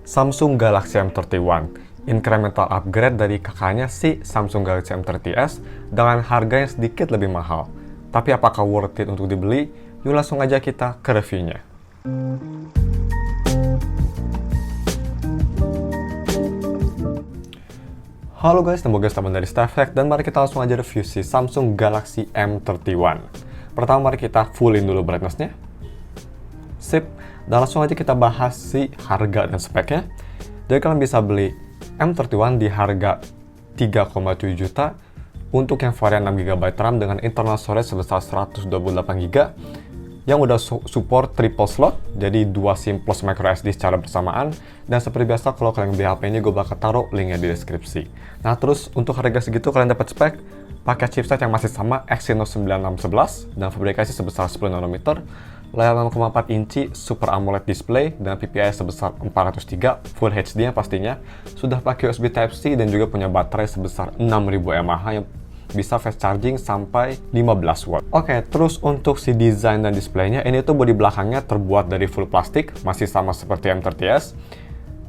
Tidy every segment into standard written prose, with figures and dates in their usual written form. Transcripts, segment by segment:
Samsung Galaxy M31, incremental upgrade dari kakaknya si Samsung Galaxy M30s dengan harga yang sedikit lebih mahal. Tapi apakah worth it untuk dibeli? Yuk langsung aja kita ke reviewnya. Halo guys, nama gue Steven dari StefTech dan mari kita langsung aja review si Samsung Galaxy M31. Pertama mari kita fullin dulu brightness-nya. Sip, dan langsung aja kita bahas si harga dan speknya. Jadi kalian bisa beli M31 di harga 3,7 juta untuk yang varian 6GB RAM dengan internal storage sebesar 128GB yang udah support triple slot, jadi 2 SIM plus microSD secara bersamaan. Dan seperti biasa kalau kalian beli HP ini gue bakal taruh linknya di deskripsi. Nah terus untuk harga segitu kalian dapat spek pakai chipset yang masih sama Exynos 9611 dan fabrikasi sebesar 10 nanometer, layar 6,4 inci Super AMOLED display dan PPI sebesar 403 Full HD yang pastinya, sudah pakai USB Type-C dan juga punya baterai sebesar 6000 mAh yang bisa fast charging sampai 15 watt. Oke, terus untuk si desain dan displaynya, ini tuh bodi belakangnya terbuat dari full plastik, masih sama seperti M30s.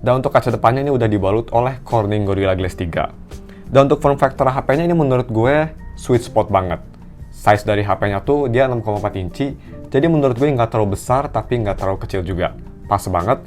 Dan untuk kaca depannya ini udah dibalut oleh Corning Gorilla Glass 3. Dan untuk form factor HP-nya ini menurut gue sweet spot banget. Size dari HP-nya tuh dia 6,4 inci, jadi menurut gue nggak terlalu besar tapi nggak terlalu kecil juga. Pas banget.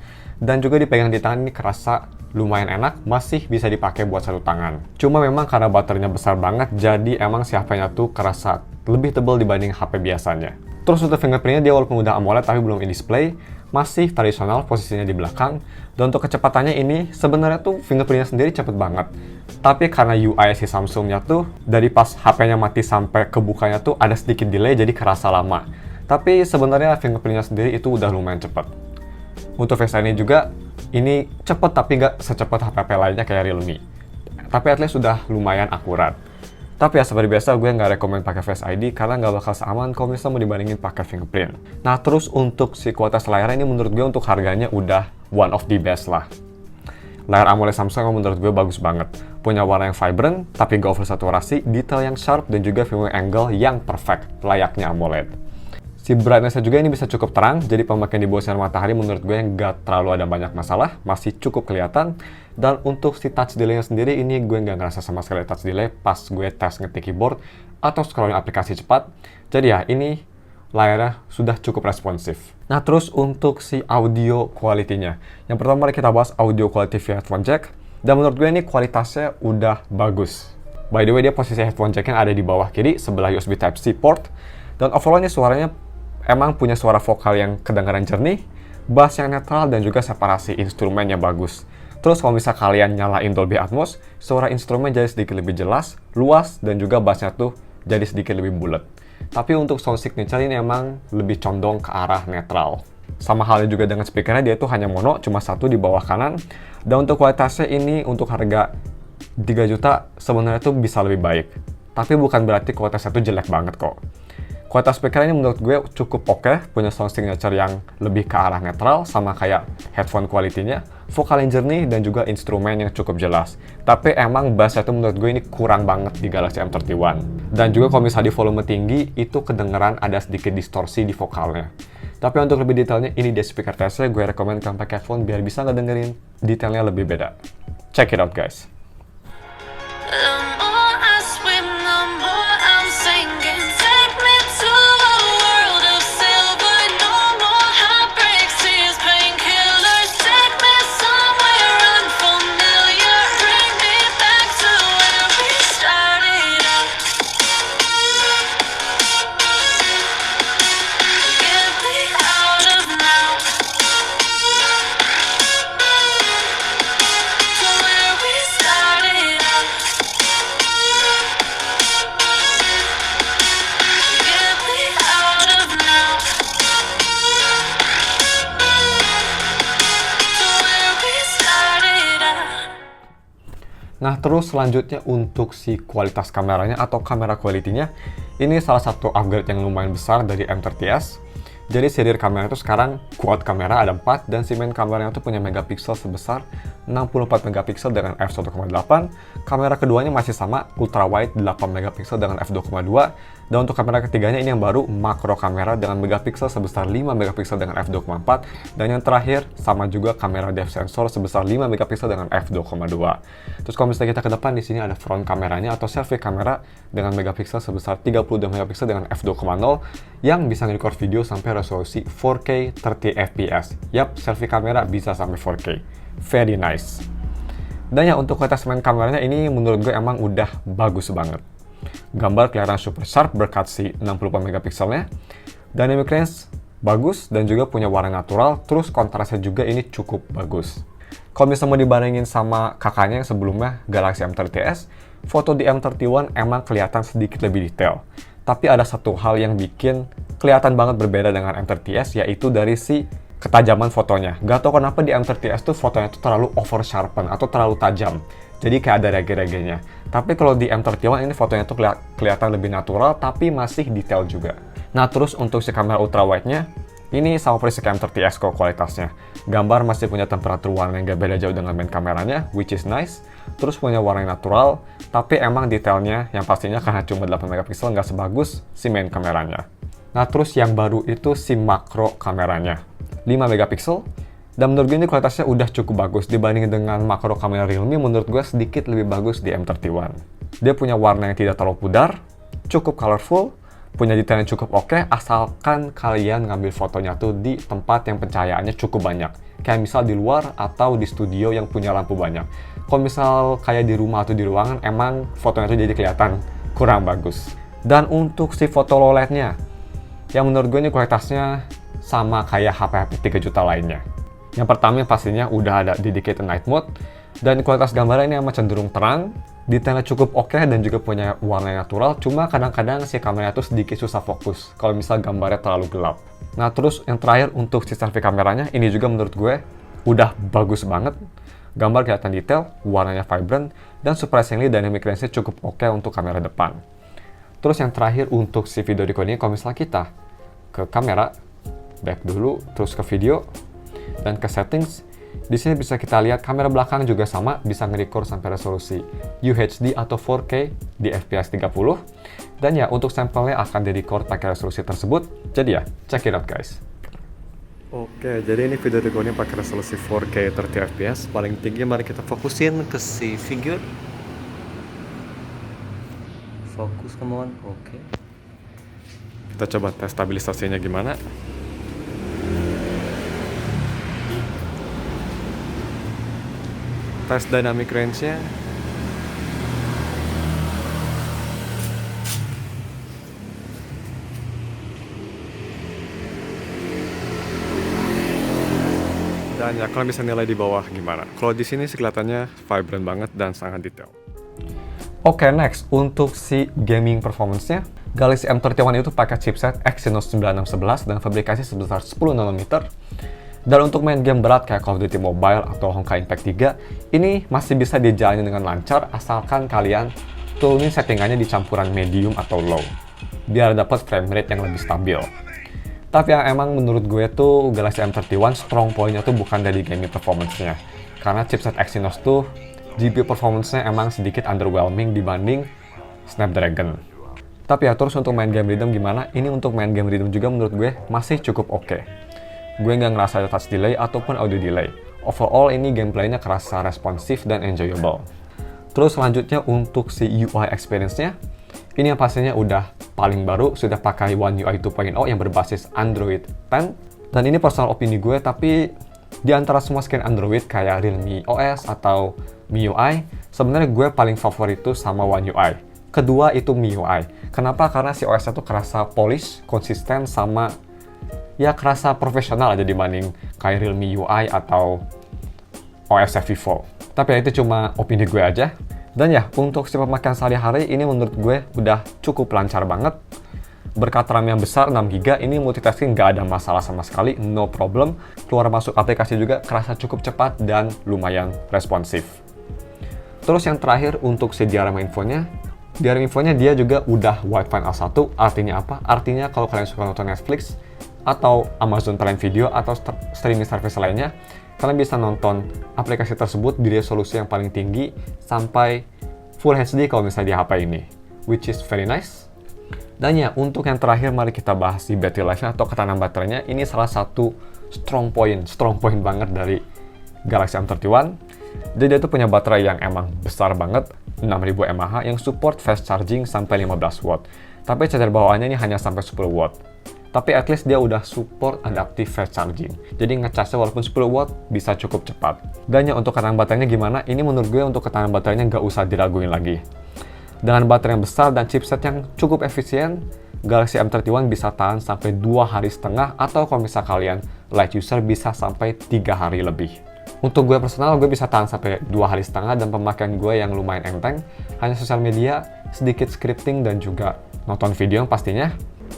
Dan juga dipegang di tangan ini kerasa lumayan enak, masih bisa dipakai buat satu tangan. Cuma memang karena baterainya besar banget, jadi emang si HP-nya tuh kerasa lebih tebal dibanding HP biasanya. Terus untuk fingerprint-nya dia walaupun udah AMOLED tapi belum in-display, masih tradisional posisinya di belakang. Dan untuk kecepatannya ini sebenarnya tuh fingerprint-nya sendiri cepet banget. Tapi karena UI si Samsung-nya tuh dari pas HP-nya mati sampai kebukanya tuh ada sedikit delay, jadi kerasa lama. Tapi sebenarnya fingerprint-nya sendiri itu udah lumayan cepet. Untuk Face ID juga ini cepet tapi nggak secepat HP-HP lainnya kayak Realme. Tapi at least sudah lumayan akurat. Tapi ya seperti biasa gue nggak rekomen pakai Face ID karena nggak bakal seaman kalau misalnya mau dibandingin pakai fingerprint. Nah terus untuk si kualitas layar ini menurut gue untuk harganya udah one of the best lah. Layar AMOLED Samsung menurut gue bagus banget. Punya warna yang vibrant tapi nggak oversaturasi, detail yang sharp dan juga viewing angle yang perfect layaknya AMOLED. Si brightness-nya juga ini bisa cukup terang, jadi pemakaian di bawah sinar matahari menurut gue nggak terlalu ada banyak masalah, masih cukup kelihatan. Dan untuk si touch delay-nya sendiri, ini gue nggak ngerasa sama sekali touch delay pas gue tes ngetik keyboard atau scrolling aplikasi cepat. Jadi ya, ini layarnya sudah cukup responsif. Nah terus untuk si audio quality-nya. Yang pertama mari kita bahas audio quality via headphone jack. Dan menurut gue ini kualitasnya udah bagus. By the way, dia posisi headphone jack yang ada di bawah kiri, sebelah USB Type-C port. Dan overall-nya suaranya emang punya suara vokal yang kedengaran jernih, bass yang netral, dan juga separasi instrumennya bagus. Terus kalau misal kalian nyalain Dolby Atmos, suara instrumen jadi sedikit lebih jelas, luas, dan juga bassnya tuh jadi sedikit lebih bulat. Tapi untuk sound signature ini emang lebih condong ke arah netral. Sama halnya juga dengan speakernya, dia tuh hanya mono, cuma satu di bawah kanan. Dan untuk kualitasnya ini untuk harga 3 juta sebenarnya tuh bisa lebih baik. Tapi bukan berarti kualitasnya tuh jelek banget kok. Kualitas speaker ini menurut gue cukup oke, punya sound signature yang lebih ke arah netral, sama kayak headphone quality-nya, vokal yang jernih, dan juga instrumen yang cukup jelas. Tapi emang bass itu menurut gue ini kurang banget di Galaxy M31. Dan juga kalau misalnya di volume tinggi, itu kedengeran ada sedikit distorsi di vokalnya. Tapi untuk lebih detailnya, ini di speaker testnya, gue rekomen kalian pakai headphone biar bisa ngedengerin detailnya lebih beda. Check it out guys. Nah terus selanjutnya untuk si kualitas kameranya atau kamera quality-nya, ini salah satu upgrade yang lumayan besar dari M30s. Jadi seri kamera itu sekarang quad kamera ada 4 dan si main kameranya itu punya megapiksel sebesar 64 megapiksel dengan f1.8. Kamera keduanya masih sama ultra wide 8 megapiksel dengan f2.2 Dan untuk kamera ketiganya ini yang baru, makro kamera dengan megapiksel sebesar 5 megapiksel dengan f2.4. Dan yang terakhir sama juga kamera depth sensor sebesar 5 megapiksel dengan f2.2. Terus kalau misalnya kita ke depan, di sini ada front kameranya atau selfie kamera dengan megapiksel sebesar 32 megapiksel dengan f2.0 yang bisa nge-record video sampai resolusi 4K 30 fps. Yap, selfie kamera bisa sampai 4K. Very nice. Dan ya untuk kualitas main kameranya ini menurut gue emang udah bagus banget. Gambar kelihatan super sharp berkat si 64 megapikselnya. Dynamic range bagus dan juga punya warna natural, terus kontrasnya juga ini cukup bagus. Kalau misalnya mau dibandingin sama kakaknya yang sebelumnya, Galaxy M30s, foto di M31 emang kelihatan sedikit lebih detail. Tapi ada satu hal yang bikin kelihatan banget berbeda dengan M30s, yaitu dari si ketajaman fotonya. Gak tau kenapa di M30s tuh fotonya tuh terlalu over sharpen atau terlalu tajam. Jadi kayak ada rege-regenya. Tapi kalau di M31 ini fotonya tuh kelihatan lebih natural tapi masih detail juga. Nah terus untuk si kamera ultrawide-nya, ini sama persis kayak M30s kok kualitasnya. Gambar masih punya temperatur warna yang gak beda jauh dengan main kameranya, which is nice. Terus punya warna yang natural, tapi emang detailnya yang pastinya karena cuma 8 megapiksel nggak sebagus si main kameranya. Nah terus yang baru itu si makro kameranya. 5 megapiksel, dan menurut gue ini kualitasnya udah cukup bagus dibanding dengan makro kamera Realme. Menurut gue sedikit lebih bagus di M31. Dia punya warna yang tidak terlalu pudar, cukup colorful, punya detail yang cukup oke, asalkan kalian ngambil fotonya tuh di tempat yang pencahayaannya cukup banyak, kayak misal di luar atau di studio yang punya lampu banyak. Kalau misal kayak di rumah atau di ruangan, emang fotonya tuh jadi kelihatan kurang bagus. Dan untuk si foto low light-nya, yang menurut gue ini kualitasnya sama kayak HP-HP 3 juta lainnya. Yang pertama yang pastinya udah ada dedicated night mode, dan kualitas gambarnya ini emang cenderung terang, detailnya cukup oke dan juga punya warna natural, cuma kadang-kadang si kameranya tuh sedikit susah fokus kalau misal gambarnya terlalu gelap. Nah terus yang terakhir untuk si selfie kameranya, ini juga menurut gue udah bagus banget. Gambar kelihatan detail, warnanya vibrant, dan surprisingly dynamic range-nya cukup oke untuk kamera depan. Terus yang terakhir untuk si video recording, kalau misalnya kita ke kamera, back dulu, terus ke video, dan ke settings. Di sini bisa kita lihat kamera belakang juga sama, bisa nge-record sampai resolusi UHD atau 4K di FPS 30. Dan ya, untuk sampelnya akan di-record pakai resolusi tersebut. Jadi ya, check it out guys. Oke, jadi ini video recordnya pakai resolusi 4K 30 FPS. Paling tinggi, mari kita fokusin ke si figure. Fokus, come on. Oke. Kita coba tes stabilisasinya gimana. Tes dynamic range-nya. Dan ya, kalian bisa nilai di bawah gimana. Kalau di sini sih kelihatannya vibrant banget dan sangat detail. Oke, next untuk si gaming performance-nya, Galaxy M31 itu pakai chipset Exynos 9611 dan fabrikasi sebesar 10 nanometer. Dan untuk main game berat kayak Call of Duty Mobile atau Honkai Impact 3, ini masih bisa dijalani dengan lancar asalkan kalian turunin settingannya di campuran medium atau low, biar dapat frame rate yang lebih stabil. Tapi yang emang menurut gue tuh Galaxy M31 strong point-nya tuh bukan dari gaming performance-nya, karena chipset Exynos tuh GPU performance-nya emang sedikit underwhelming dibanding Snapdragon. Tapi ya terus untuk main game rhythm gimana? Ini untuk main game rhythm juga menurut gue masih cukup oke. Gue nggak ngerasa ada touch delay ataupun audio delay. Overall ini gameplaynya kerasa responsif dan enjoyable. Terus selanjutnya untuk si UI experience-nya, ini yang pastinya udah paling baru, sudah pakai One UI 2.0 yang berbasis Android 10. Dan ini personal opini gue, tapi di antara semua skin Android kayak Realme OS atau MIUI, sebenarnya gue paling favorit itu sama One UI. Kedua itu MIUI. Kenapa? Karena si OS-nya tuh kerasa polish, konsisten, sama ya kerasa profesional aja dibanding kayak Realme UI atau OS Vivo. Tapi ya itu cuma opini gue aja. Dan ya, untuk si pemakaian sehari-hari ini menurut gue udah cukup lancar banget. Berkat RAM yang besar 6GB, ini multitasking nggak ada masalah sama sekali, no problem. Keluar masuk aplikasi juga kerasa cukup cepat dan lumayan responsif. Terus yang terakhir untuk si diorama infonya. Diorama infonya dia juga udah Wi-Fi L1, artinya apa? Artinya kalau kalian suka nonton Netflix atau Amazon Prime Video atau streaming service lainnya, kalian bisa nonton aplikasi tersebut di resolusi yang paling tinggi sampai Full HD kalau misalnya di HP ini, which is very nice. Dan ya, untuk yang terakhir mari kita bahas di battery life atau ketahanan baterainya. Ini salah satu strong point banget dari Galaxy M31. Jadi dia tuh punya baterai yang emang besar banget, 6000 mAh yang support fast charging sampai 15 watt. Tapi charger bawaannya ini hanya sampai 10 watt. Tapi at least dia udah support adaptive fast charging. Jadi ngecasnya walaupun 10 watt bisa cukup cepat. Dan ya untuk ketahanan baterainya gimana? Ini menurut gue untuk ketahanan baterainya nggak usah diraguin lagi. Dengan baterai yang besar dan chipset yang cukup efisien, Galaxy M31 bisa tahan sampai 2,5 hari atau kalau misal kalian light user bisa sampai 3 hari lebih. Untuk gue personal, gue bisa tahan sampai 2,5 hari dan pemakaian gue yang lumayan enteng, hanya sosial media, sedikit scripting dan juga nonton video yang pastinya.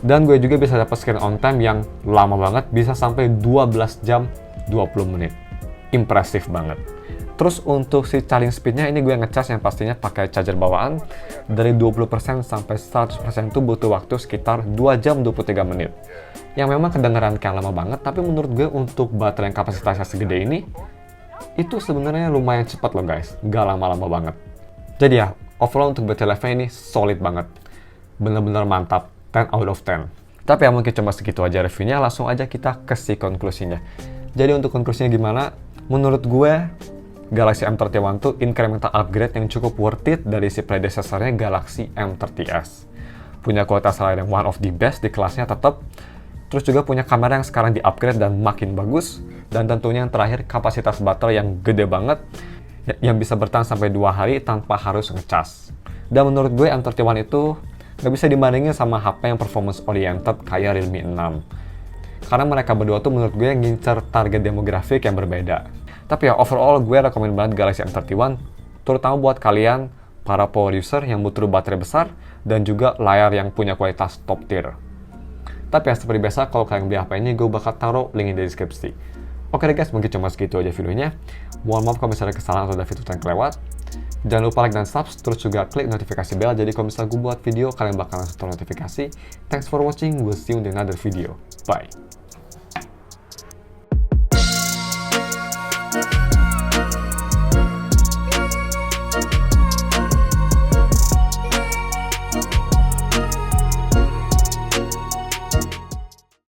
Dan gue juga bisa dapat screen on time yang lama banget, bisa sampai 12 jam 20 menit. Impresif banget. Terus untuk si charging speednya ini gue ngecas yang pastinya pakai charger bawaan. Dari 20% sampai 100% itu butuh waktu sekitar 2 jam 23 menit. Yang memang kedengeran kayak lama banget, tapi menurut gue untuk baterai yang kapasitasnya segede ini, itu sebenarnya lumayan cepat loh guys, gak lama-lama banget. Jadi ya, overall untuk battery life-nya ini solid banget. Bener-bener mantap, 10 out of 10. Tapi ya mungkin cuma segitu aja reviewnya, langsung aja kita ke si konklusinya. Jadi untuk konklusinya gimana? Menurut gue, Galaxy M31 tuh incremental upgrade yang cukup worth it dari si predecessor-nya Galaxy M30s. Punya kualitas layar yang one of the best di kelasnya tetap. Terus juga punya kamera yang sekarang di-upgrade dan makin bagus. Dan tentunya yang terakhir kapasitas baterai yang gede banget, yang bisa bertahan sampai 2 hari tanpa harus ngecas. Dan menurut gue M31 itu nggak bisa dibandingin sama HP yang performance oriented kayak Realme 6. Karena mereka berdua tuh menurut gue ngincer target demografik yang berbeda. Tapi ya overall gue rekomen banget Galaxy M31, terutama buat kalian para power user yang butuh baterai besar dan juga layar yang punya kualitas top tier. Tapi ya seperti biasa kalau kalian beli HP ini gue bakal taruh link di deskripsi. Oke deh guys, mungkin cuma segitu aja videonya. Mohon maaf kalau misalnya kesalahan atau ada fitur yang kelewat. Jangan lupa like dan subscribe, terus juga klik notifikasi bell. Jadi kalau misalnya gue buat video, kalian bakal langsung notifikasi. Thanks for watching, we'll see you in another video. Bye.